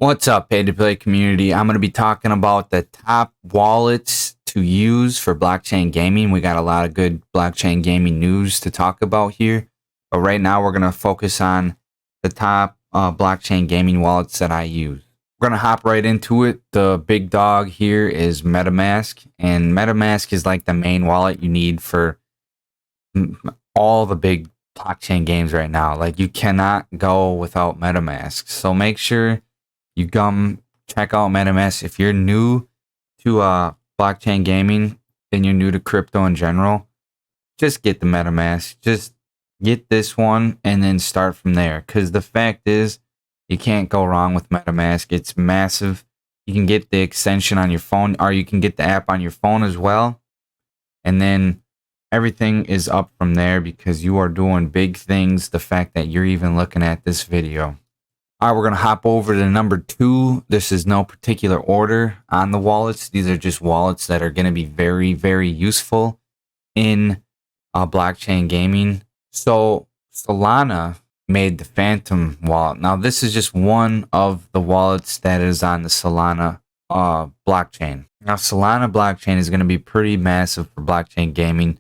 What's up, Pay to Play community? I'm going to be talking about the top wallets to use for blockchain gaming. We got a lot of good blockchain gaming news to talk about here. But right now, we're going to focus on the top blockchain gaming wallets that I use. We're going to hop right into it. The big dog here is MetaMask. And MetaMask is like the main wallet you need for all the big blockchain games right now. Like, you cannot go without MetaMask. So make sure you come check out MetaMask. If you're new to blockchain gaming and you're new to crypto in general, just get the MetaMask. Just get this one and then start from there. Because the fact is, you can't go wrong with MetaMask. It's massive. You can get the extension on your phone, or you can get the app on your phone as well. And then everything is up from there because you are doing big things. The fact that you're even looking at this video. All right, we're going to hop over to number 2. This is no particular order on the wallets. These are just wallets that are going to be very, very useful in blockchain gaming. So Solana made the Phantom wallet. Now, this is just one of the wallets that is on the Solana blockchain. Now, Solana blockchain is going to be pretty massive for blockchain gaming,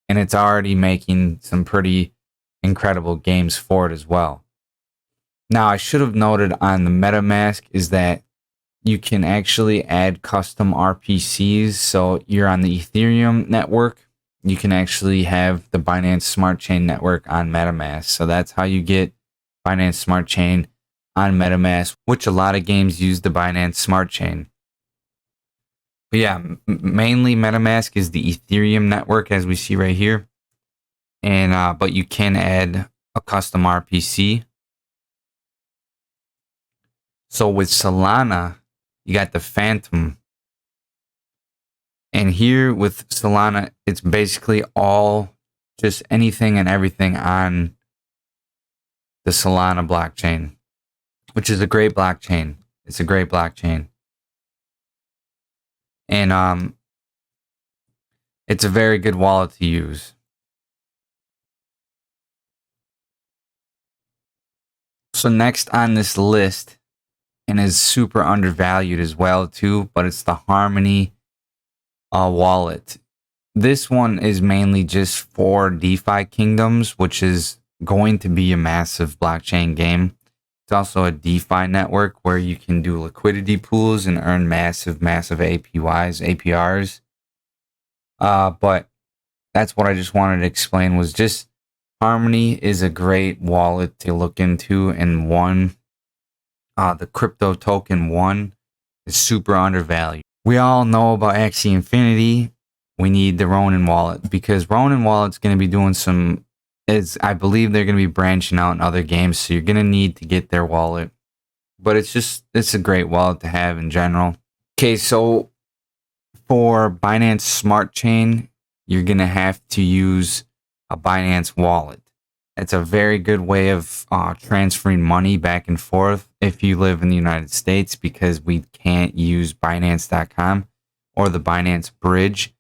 and it's already making some pretty incredible games for it as well. Now, I should have noted on the MetaMask is that you can actually add custom RPCs. So you're on the Ethereum network. You can actually have the Binance Smart Chain network on MetaMask. So that's how you get Binance Smart Chain on MetaMask, which a lot of games use the Binance Smart Chain. But yeah, mainly MetaMask is the Ethereum network, as we see right here. And but you can add a custom RPC. So with Solana, you got the Phantom. And here with Solana, it's basically all just anything and everything on the Solana blockchain, which is a great blockchain. It's a great blockchain. And it's a very good wallet to use. So next on this list, and is super undervalued as well too, but it's the Harmony wallet. This one is mainly just for DefiKingdoms, which is going to be a massive blockchain game. It's also a DeFi network where you can do liquidity pools and earn massive APRs. But that's what I just wanted to explain, was just Harmony is a great wallet to look into, and the crypto token 1 is super undervalued. We all know about Axie Infinity. We need the Ronin Wallet, because Ronin Wallet's going to be doing I believe they're going to be branching out in other games, so you're going to need to get their wallet. But it's a great wallet to have in general. Okay, so for Binance Smart Chain, you're going to have to use a Binance Wallet. It's a very good way of transferring money back and forth if you live in the United States, because we can't use Binance.com or the Binance bridge.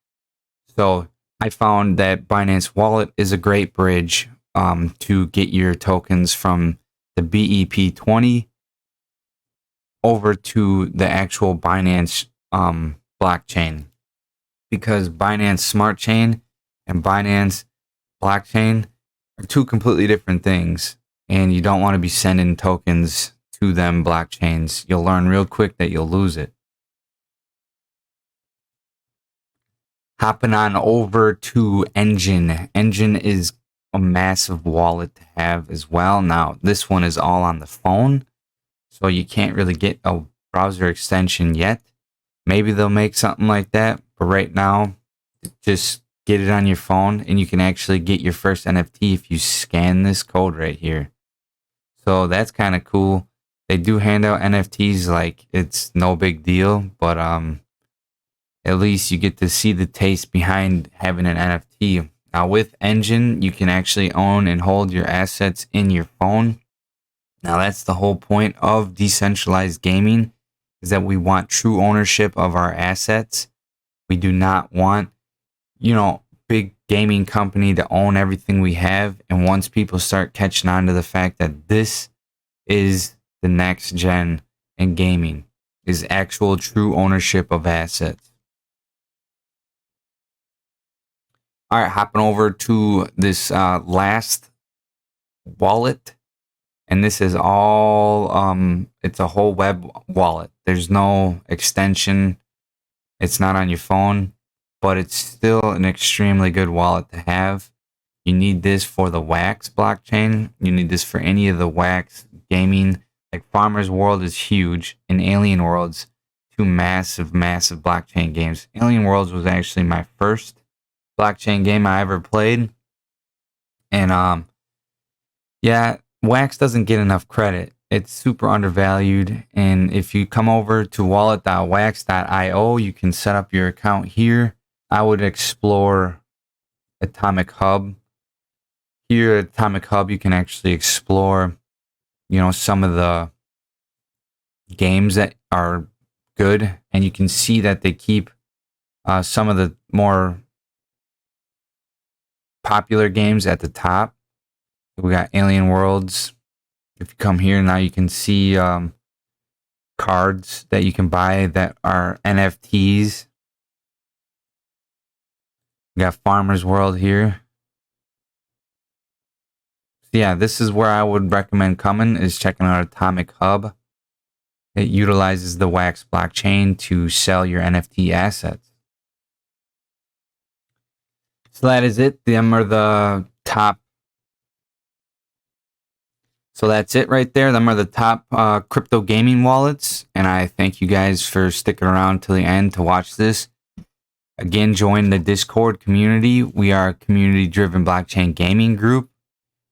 So I found that Binance Wallet is a great bridge to get your tokens from the BEP20 over to the actual Binance blockchain, because Binance Smart Chain and Binance blockchain are two completely different things, and you don't want to be sending tokens to them blockchains. You'll learn real quick that you'll lose it. Hopping on over to Enjin. Enjin is a massive wallet to have as well. Now, this one is all on the phone, so you can't really get a browser extension yet. Maybe they'll make something like that, but right now, just get it on your phone, and you can actually get your first NFT if you scan this code right here. So that's kind of cool. They do hand out NFTs like it's no big deal, but at least you get to see the taste behind having an NFT. Now with Enjin, you can actually own and hold your assets in your phone. Now that's the whole point of decentralized gaming, is that we want true ownership of our assets. We do not want big gaming company to own everything we have. And once people start catching on to the fact that this is the next gen and gaming is actual true ownership of assets. All right, hopping over to this last wallet, and this is all it's a whole web wallet. There's no extension. It's not on your phone, but it's still an extremely good wallet to have. You need this for the Wax blockchain. You need this for any of the Wax gaming. Like Farmers World is huge, and Alien Worlds, two massive blockchain games. Alien Worlds was actually my first blockchain game I ever played. And yeah, Wax doesn't get enough credit. It's super undervalued. And if you come over to wallet.wax.io, you can set up your account here. I would explore Atomic Hub. Here at Atomic Hub, you can actually explore, some of the games that are good. And you can see that they keep some of the more popular games at the top. We got Alien Worlds. If you come here now, you can see cards that you can buy that are NFTs. We got Farmers World here. So yeah, this is where I would recommend coming, is checking out Atomic Hub. It utilizes the Wax blockchain to sell your NFT assets. So that is it. Them are the top. So that's it right there. Them are the top crypto gaming wallets. And I thank you guys for sticking around till the end to watch this. Again, join the Discord community. We are a community-driven blockchain gaming group.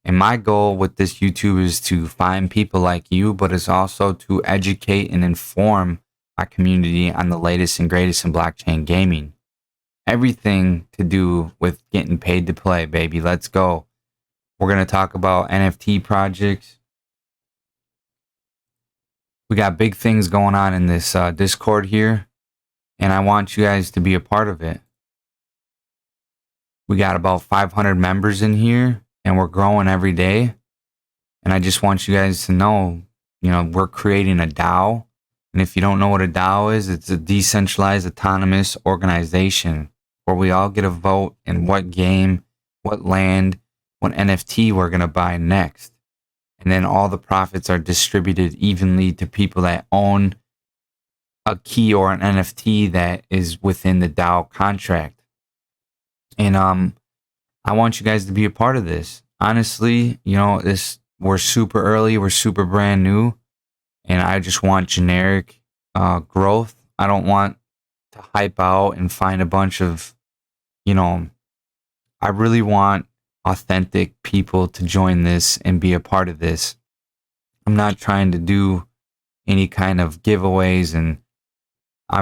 And my goal with this YouTube is to find people like you, but it's also to educate and inform our community on the latest and greatest in blockchain gaming. Everything to do with getting paid to play, baby. Let's go. We're going to talk about NFT projects. We got big things going on in this Discord here, and I want you guys to be a part of it. We got about 500 members in here, and we're growing every day. And I just want you guys to know, we're creating a DAO. And if you don't know what a DAO is, it's a decentralized autonomous organization where we all get a vote in what game, what land, what NFT we're going to buy next. And then all the profits are distributed evenly to people that own a key or an NFT that is within the DAO contract. And I want you guys to be a part of this. Honestly, we're super early, we're super brand new, and I just want generic growth. I don't want to hype out and find a bunch of, I really want authentic people to join this and be a part of this. I'm not trying to do any kind of giveaways, and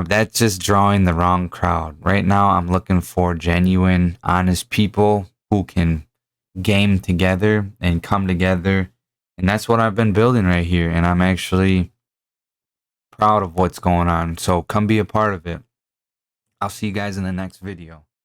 that's just drawing the wrong crowd. Right now, I'm looking for genuine, honest people who can game together and come together. And that's what I've been building right here. And I'm actually proud of what's going on. So come be a part of it. I'll see you guys in the next video.